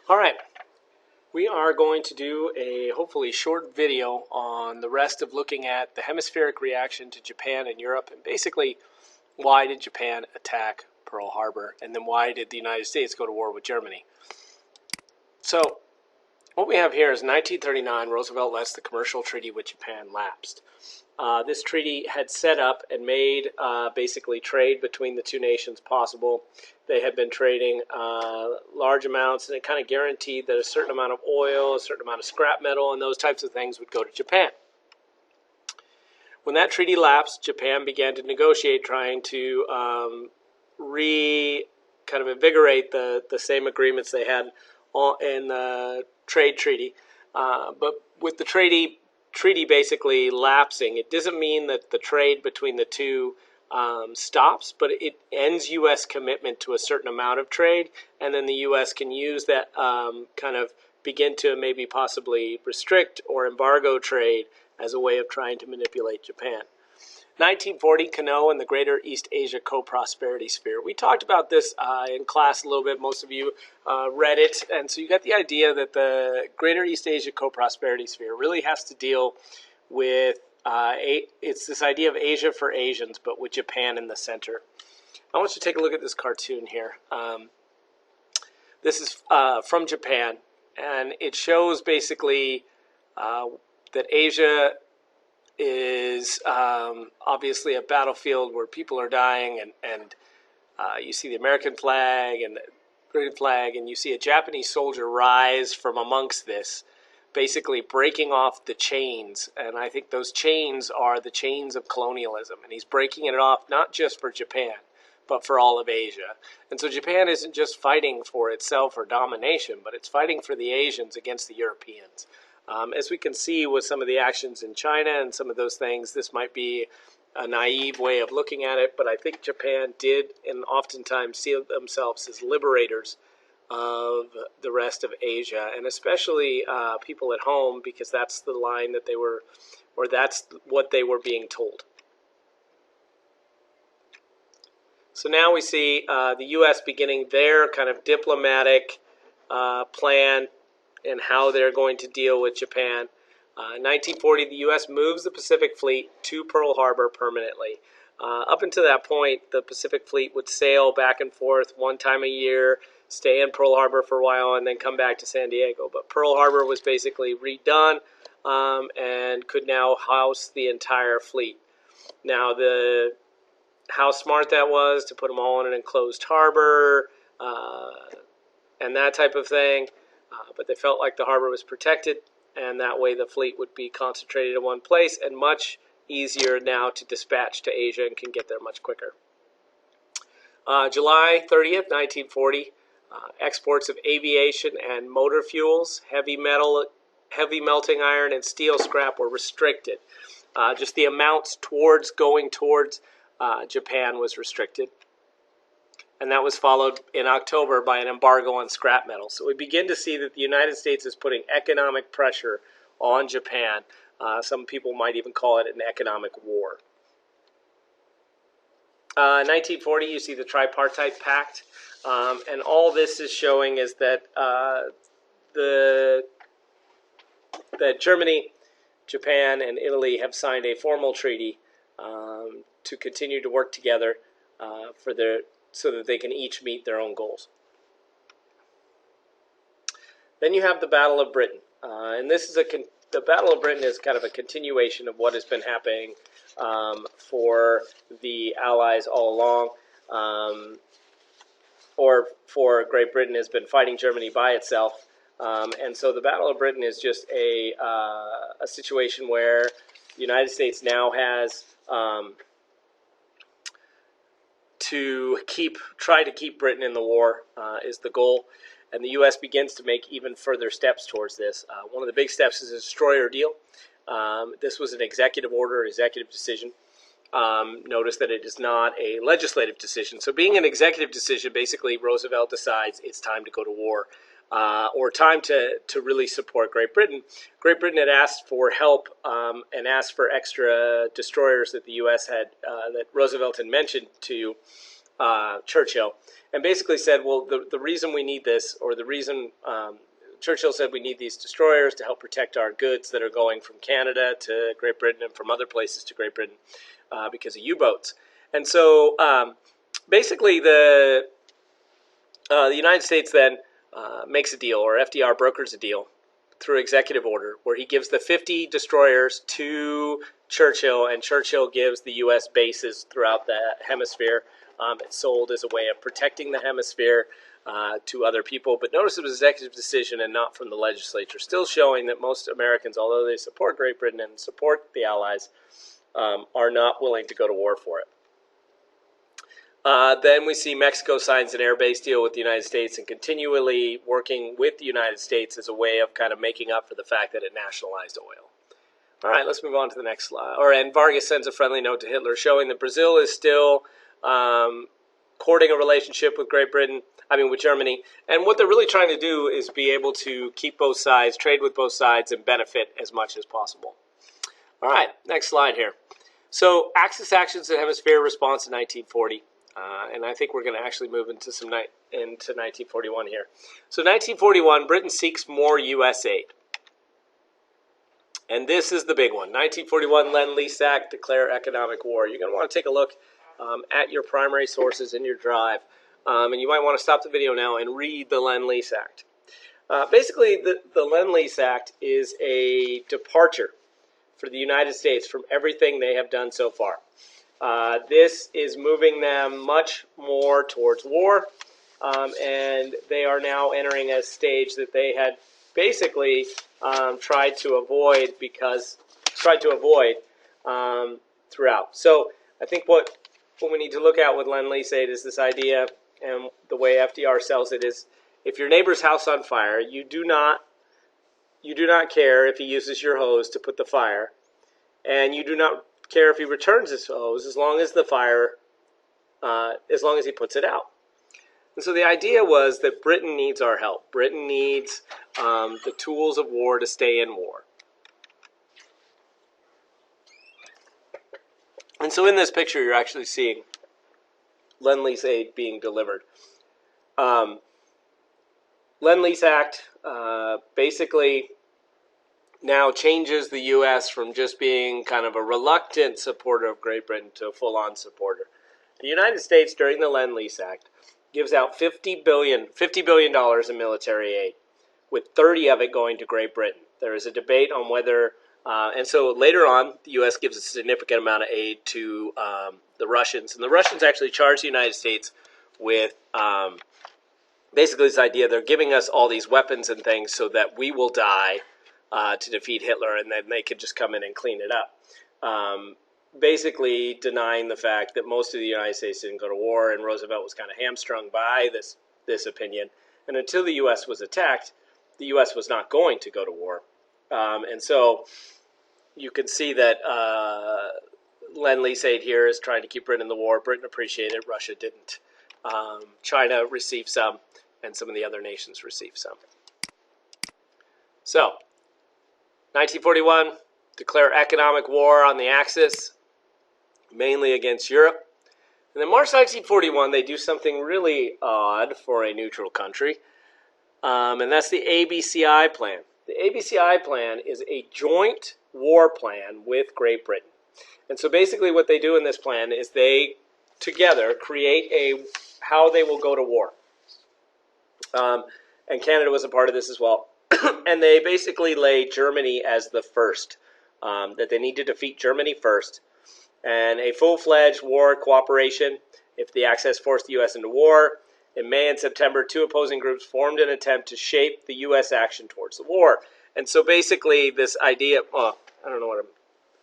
All right, we are going to do a hopefully short video on the rest of looking at the hemispheric reaction to Japan and Europe, and basically why did Japan attack Pearl Harbor, and then why did the United States go to war with Germany. So what we have here is 1939, Roosevelt lets the commercial treaty with Japan lapsed. This treaty had set up and made basically trade between the two nations possible. They had been trading large amounts, and it kind of guaranteed that a certain amount of oil, a certain amount of scrap metal, and those types of things would go to Japan. When that treaty lapsed, Japan began to negotiate, trying to kind of invigorate the same agreements they had in the trade treaty. But with the treaty basically lapsing, it doesn't mean that the trade between the two stops, but it ends U.S. commitment to a certain amount of trade, and then the U.S. can use that kind of begin to maybe possibly restrict or embargo trade as a way of trying to manipulate Japan. 1940, Kano and the Greater East Asia Co-Prosperity Sphere. We talked about this in class a little bit. Most of you read it, and so you got the idea that the Greater East Asia Co-Prosperity Sphere really has to deal with, it's this idea of Asia for Asians, but with Japan in the center. I want you to take a look at this cartoon here. This is from Japan, and it shows basically that Asia is obviously a battlefield where people are dying, and you see the American flag and the British flag, and you see a Japanese soldier rise from amongst this, basically breaking off the chains. And I think those chains are the chains of colonialism, and he's breaking it off not just for Japan, but for all of Asia. And so Japan isn't just fighting for itself or domination, but it's fighting for the Asians against the Europeans. As we can see with some of the actions in China and some of those things, this might be a naive way of looking at it, but I think Japan did and oftentimes see themselves as liberators of the rest of Asia, and especially people at home, because that's the line that they were, or that's what they were being told. So now we see the U.S. beginning their kind of diplomatic plan and how they're going to deal with Japan. In 1940, the U.S. moves the Pacific Fleet to Pearl Harbor permanently. Up until that point, the Pacific Fleet would sail back and forth one time a year, stay in Pearl Harbor for a while, and then come back to San Diego. But Pearl Harbor was basically redone and could now house the entire fleet. Now, how smart that was to put them all in an enclosed harbor and that type of thing. But they felt like the harbor was protected, and that way the fleet would be concentrated in one place and much easier now to dispatch to Asia and can get there much quicker. July 30th, 1940, exports of aviation and motor fuels, heavy melting iron, and steel scrap were restricted. Just the amounts going towards Japan was restricted. And that was followed in October by an embargo on scrap metal. So we begin to see that the United States is putting economic pressure on Japan. Some people might even call it an economic war. 1940, you see the Tripartite Pact. And all this is showing is that that Germany, Japan, and Italy have signed a formal treaty to continue to work together so that they can each meet their own goals. Then you have the Battle of Britain, and this is the Battle of Britain is kind of a continuation of what has been happening for the Allies all along, or for Great Britain has been fighting Germany by itself, and so the Battle of Britain is just a situation where the United States now has to try to keep Britain in the war is the goal, and the U.S. begins to make even further steps towards this. One of the big steps is a destroyer deal. This was an executive order, executive decision. Notice that it is not a legislative decision. So being an executive decision, basically Roosevelt decides it's time to go to war, or time to really support Great Britain. Great Britain had asked for help and asked for extra destroyers that the U.S. had, that Roosevelt had mentioned to Churchill, and basically said, well, the reason we need this, or the reason Churchill said we need these destroyers to help protect our goods that are going from Canada to Great Britain and from other places to Great Britain because of U-boats. And so basically the United States then makes a deal, or FDR brokers a deal through executive order, where he gives the 50 destroyers to Churchill, and Churchill gives the U.S. bases throughout the hemisphere. It's sold as a way of protecting the hemisphere to other people. But notice it was an executive decision and not from the legislature, still showing that most Americans, although they support Great Britain and support the Allies, are not willing to go to war for it. Then we see Mexico signs an air base deal with the United States and continually working with the United States as a way of kind of making up for the fact that it nationalized oil. All right, let's move on to the next slide. And Vargas sends a friendly note to Hitler showing that Brazil is still courting a relationship with with Germany. And what they're really trying to do is be able to keep both sides, trade with both sides, and benefit as much as possible. All right, next slide here. So Axis actions and hemisphere response in 1940. And I think we're going to actually move into 1941 here. So 1941, Britain seeks more U.S. aid. And this is the big one. 1941 Lend-Lease Act, declare economic war. You're going to want to take a look at your primary sources in your drive. And you might want to stop the video now and read the Lend-Lease Act. Basically, the Lend-Lease Act is a departure for the United States from everything they have done so far. This is moving them much more towards war, and they are now entering a stage that they had basically tried to avoid throughout. So I think what we need to look at with Lend-Lease aid is this idea, and the way FDR sells it is, if your neighbor's house on fire, you do not care if he uses your hose to put the fire, and you do not care if he returns his hose as long as he puts it out. And so the idea was that Britain needs our help. Britain needs the tools of war to stay in war. And so in this picture, you're actually seeing Lend-Lease aid being delivered. Lend-Lease Act basically now changes the U.S. from just being kind of a reluctant supporter of Great Britain to a full-on supporter. The United States, during the Lend-Lease Act, gives out $50 billion in military aid, with 30 of it going to Great Britain. There is a debate on whether, and so later on, the U.S. gives a significant amount of aid to the Russians, and the Russians actually charge the United States with basically this idea, they're giving us all these weapons and things so that we will die to defeat Hitler, and then they could just come in and clean it up. Basically denying the fact that most of the United States didn't go to war, and Roosevelt was kind of hamstrung by this opinion. And until the U.S. was attacked, the U.S. was not going to go to war. And so you can see that Lend-Lease aid here is trying to keep Britain in the war. Britain appreciated it. Russia didn't. China received some, and some of the other nations received some. So 1941, declare economic war on the Axis, mainly against Europe. And then March 1941, they do something really odd for a neutral country, and that's the ABCI plan. The ABCI plan is a joint war plan with Great Britain. And so basically what they do in this plan is they, together, create how they will go to war. And Canada was a part of this as well. And they basically lay Germany as the first, that they need to defeat Germany first. And a full-fledged war cooperation if the Axis forced the U.S. into war. In May and September, two opposing groups formed an attempt to shape the U.S. action towards the war. And so basically this idea,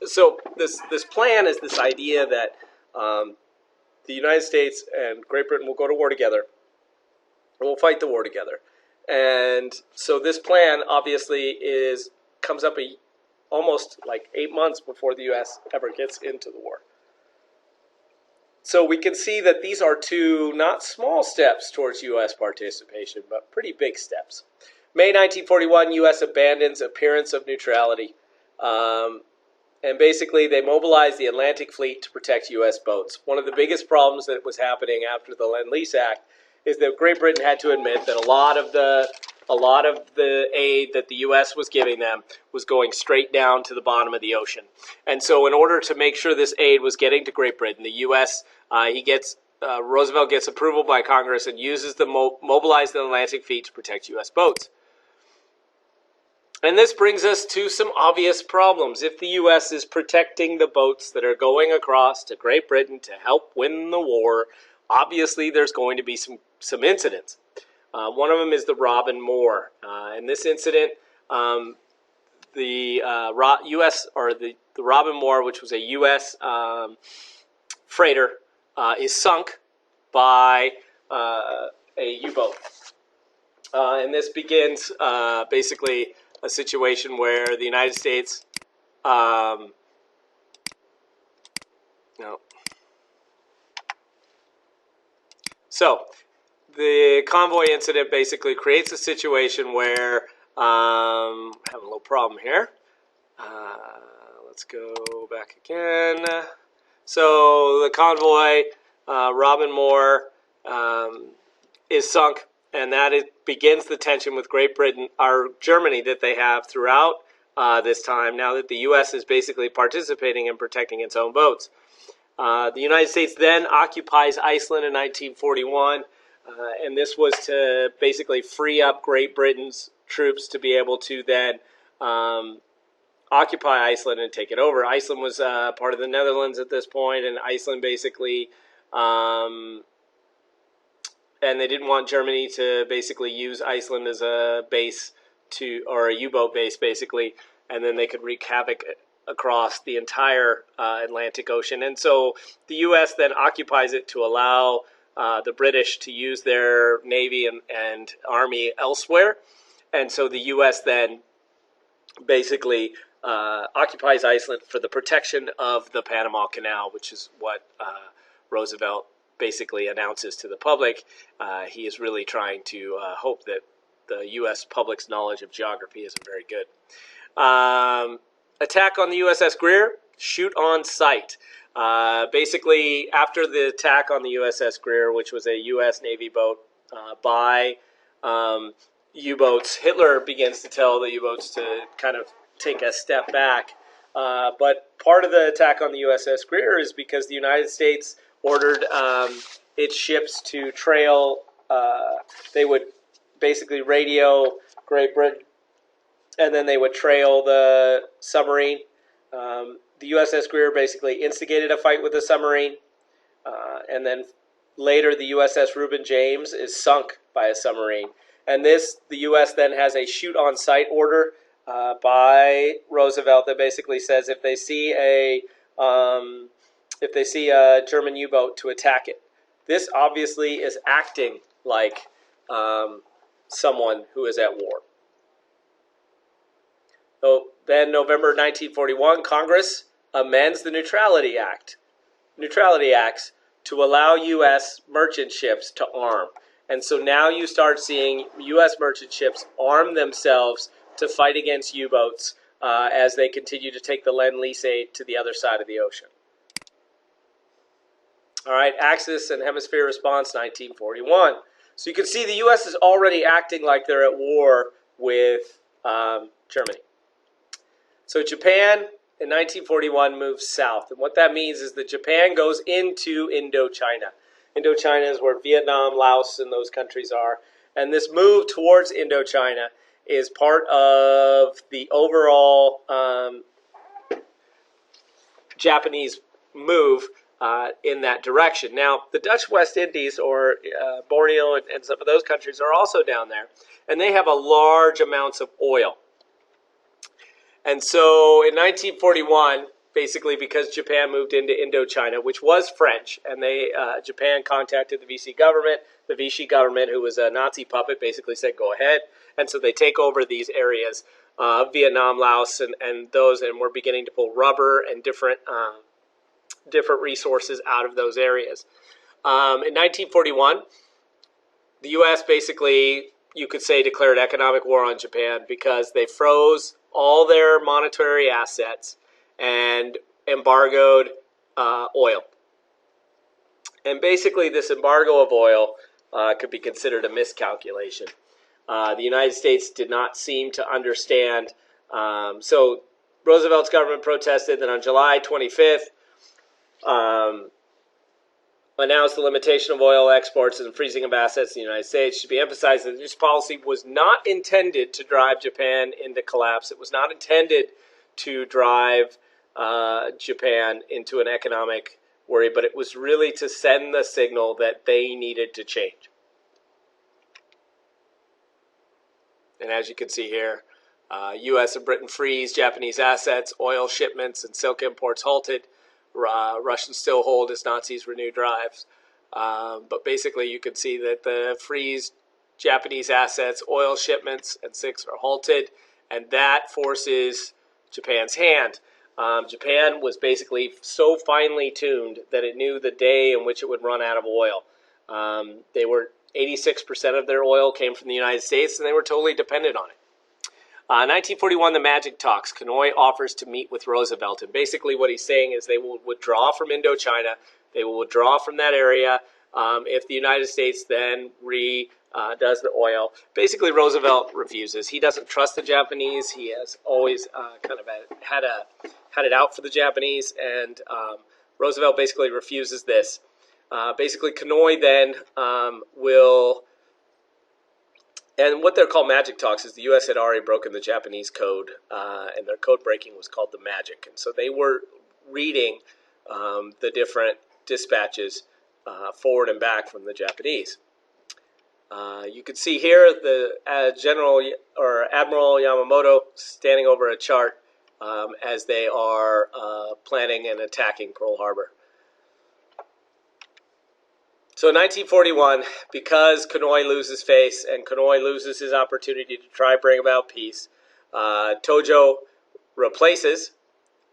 this plan is this idea that the United States and Great Britain will go to war together, and we'll fight the war together. And so this plan obviously comes up almost like 8 months before the U.S. ever gets into the war. So we can see that these are two not small steps towards U.S. participation, but pretty big steps. May 1941, U.S. abandons appearance of neutrality. And basically, they mobilized the Atlantic Fleet to protect U.S. boats. One of the biggest problems that was happening after the Lend-Lease Act is that Great Britain had to admit that a lot of the aid that the U.S. was giving them was going straight down to the bottom of the ocean. And so, in order to make sure this aid was getting to Great Britain, the U.S. Roosevelt gets approval by Congress and uses the mobilize the Atlantic Fleet to protect U.S. boats. And this brings us to some obvious problems. If the U.S. is protecting the boats that are going across to Great Britain to help win the war, obviously there's going to be some incidents. One of them is the Robin Moore. In this incident, the Robin Moore, which was a U.S. Freighter, is sunk by a U-boat. And this begins basically a situation where the United States, So the convoy incident basically creates a situation where I have a little problem here. Let's go back again. So the convoy, Robin Moore, is sunk. And that begins the tension with Great Britain, or Germany, that they have throughout this time, now that the U.S. is basically participating in protecting its own boats. The United States then occupies Iceland in 1941, and this was to basically free up Great Britain's troops to be able to then occupy Iceland and take it over. Iceland was part of the Netherlands at this point, and Iceland basically... and they didn't want Germany to basically use Iceland as a base or a U-boat base, basically, and then they could wreak havoc across the entire Atlantic Ocean. And so the U.S. then occupies it to allow the British to use their Navy and Army elsewhere. And so the U.S. then basically occupies Iceland for the protection of the Panama Canal, which is what Roosevelt basically announces to the public. He is really trying to hope that the U.S. public's knowledge of geography isn't very good. Attack on the USS Greer, shoot on sight. Basically, after the attack on the USS Greer, which was a U.S. Navy boat by U-boats, Hitler begins to tell the U-boats to kind of take a step back. But part of the attack on the USS Greer is because the United States ordered its ships to trail. They would basically radio Great Britain, and then they would trail the submarine. The USS Greer basically instigated a fight with the submarine, and then later the USS Reuben James is sunk by a submarine. And the U.S. then has a shoot-on-sight order by Roosevelt that basically says if they see a German U-boat, to attack it. This obviously is acting like someone who is at war. So then November 1941, Congress amends the Neutrality Acts to allow U.S. merchant ships to arm. And so now you start seeing U.S. merchant ships arm themselves to fight against U-boats as they continue to take the Lend-Lease aid to the other side of the ocean. All right, Axis and Hemisphere Response, 1941. So you can see the U.S. is already acting like they're at war with Germany. So Japan in 1941 moves south. And what that means is that Japan goes into Indochina. Indochina is where Vietnam, Laos, and those countries are. And this move towards Indochina is part of the overall Japanese move in that direction. Now, the Dutch West Indies, or Borneo and some of those countries, are also down there. And they have a large amounts of oil. And so in 1941, basically because Japan moved into Indochina, which was French, and Japan contacted the Vichy government. The Vichy government, who was a Nazi puppet, basically said, go ahead. And so they take over these areas, Vietnam, Laos, and those, and we're beginning to pull rubber and different resources out of those areas. In 1941, the U.S. basically, you could say, declared economic war on Japan because they froze all their monetary assets, and embargoed oil. And basically, this embargo of oil could be considered a miscalculation. The United States did not seem to understand. So Roosevelt's government protested. Then on July 25th, announced the limitation of oil exports and freezing of assets in the United States. It should be emphasized that this policy was not intended to drive Japan into collapse. It was not intended to drive Japan into an economic worry, but it was really to send the signal that they needed to change. And as you can see here, U.S. and Britain freeze Japanese assets, oil shipments, and silk imports halted. Russians still hold as Nazis renew drives. But basically, you can see that the freeze Japanese assets, oil shipments, and silks are halted, and that forces Japan's hand. Japan was basically so finely tuned that it knew the day in which it would run out of oil. They were 86% of their oil came from the United States, and they were totally dependent on it. 1941, the Magic Talks. Hanoi offers to meet with Roosevelt, and basically what he's saying is they will withdraw from Indochina. They will withdraw from that area if the United States then does the oil. Basically, Roosevelt refuses. He doesn't trust the Japanese. He has always had it out for the Japanese, and Roosevelt basically refuses this. Basically, Hanoi then will, and what they're called Magic Talks is the U.S. had already broken the Japanese code, and their code breaking was called the Magic. And so they were reading the different dispatches forward and back from the Japanese. You can see here the Admiral Yamamoto standing over a chart as they are planning and attacking Pearl Harbor. So in 1941, because Hanoi loses face and Hanoi loses his opportunity to try bring about peace, Tojo replaces,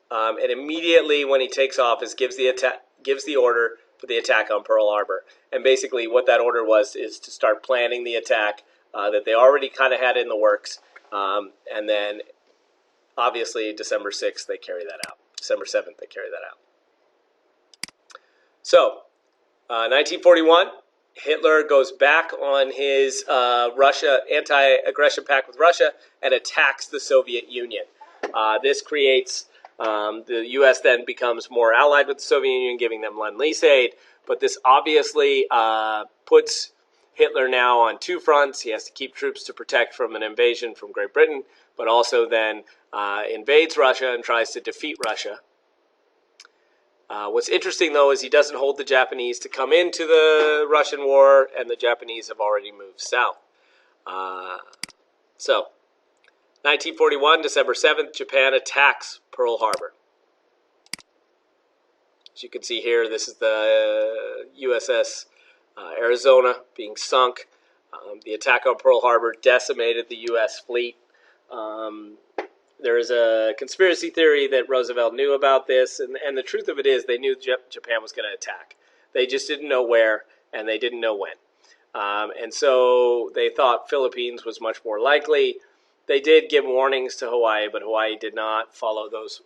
and immediately when he takes office, gives the order for the attack on Pearl Harbor. And basically what that order was is to start planning the attack that they already kind of had in the works. And then obviously December 6th, they carry that out. December 7th, they carry that out. So 1941, Hitler goes back on his Russia anti-aggression pact with Russia and attacks the Soviet Union. This creates the U.S. then becomes more allied with the Soviet Union, giving them Lend-Lease aid. But this obviously puts Hitler now on two fronts. He has to keep troops to protect from an invasion from Great Britain, but also then invades Russia and tries to defeat Russia. What's interesting, though, is he doesn't hold the Japanese to come into the Russian war, and the Japanese have already moved south. So, 1941, December 7th, Japan attacks Pearl Harbor. As you can see here, this is the USS Arizona being sunk. The attack on Pearl Harbor decimated the U.S. fleet. There is a conspiracy theory that Roosevelt knew about this, and the truth of it is they knew Japan was going to attack. They just didn't know where, and they didn't know when. And so they thought Philippines was much more likely. They did give warnings to Hawaii, but Hawaii did not follow those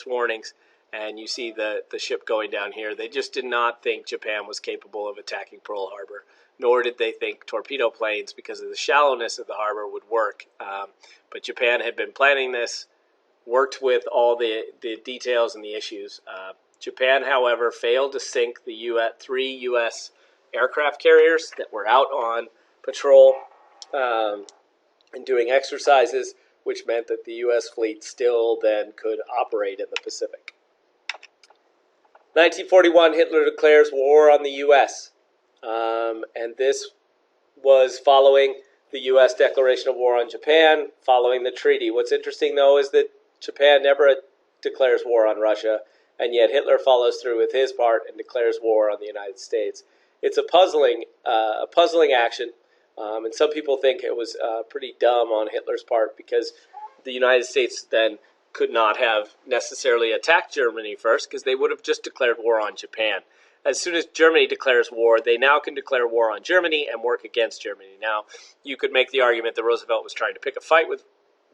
warnings. And you see the ship going down here. They just did not think Japan was capable of attacking Pearl Harbor, nor did they think torpedo planes, because of the shallowness of the harbor, would work. But Japan had been planning this, worked with all the details and the issues. Japan, however, failed to sink the three U.S. aircraft carriers that were out on patrol and doing exercises, which meant that the U.S. fleet still then could operate in the Pacific. 1941, Hitler declares war on the U.S., and this was following the U.S. declaration of war on Japan, following the treaty. What's interesting, though, is that Japan never declares war on Russia, and yet Hitler follows through with his part and declares war on the United States. It's a puzzling action, and some people think it was pretty dumb on Hitler's part, because the United States then could not have necessarily attacked Germany first, because they would have just declared war on Japan. As soon as Germany declares war, they now can declare war on Germany and work against Germany. Now, you could make the argument that Roosevelt was trying to pick a fight with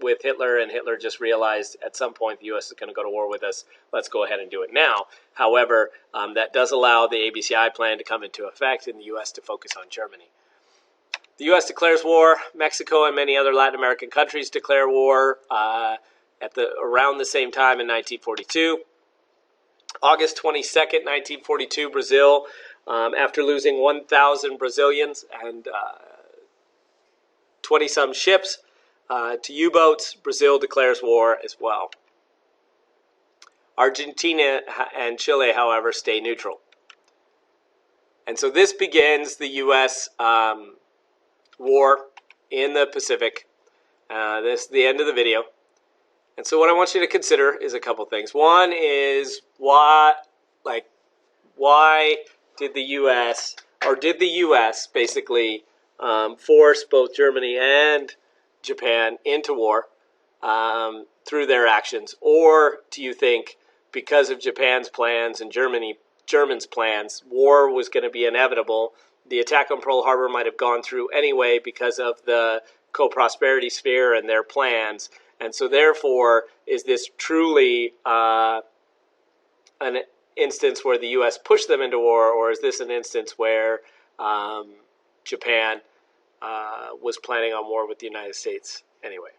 with Hitler, and Hitler just realized at some point the U.S. is going to go to war with us. Let's go ahead and do it now. However, that does allow the ABCI plan to come into effect and the U.S. to focus on Germany. The U.S. declares war. Mexico and many other Latin American countries declare war around the same time in 1942. August 22nd, 1942, Brazil, after losing 1,000 Brazilians and 20-some ships to U-boats, Brazil declares war as well. Argentina and Chile, however, stay neutral. And so this begins the U.S. War in the Pacific. This is the end of the video. And so what I want you to consider is a couple things. One is why did the U.S. basically force both Germany and Japan into war through their actions? Or do you think because of Japan's plans and Germans' plans, war was going to be inevitable? The attack on Pearl Harbor might have gone through anyway because of the co-prosperity sphere and their plans. And so therefore, is this truly an instance where the U.S. pushed them into war, or is this an instance where Japan was planning on war with the United States anyway?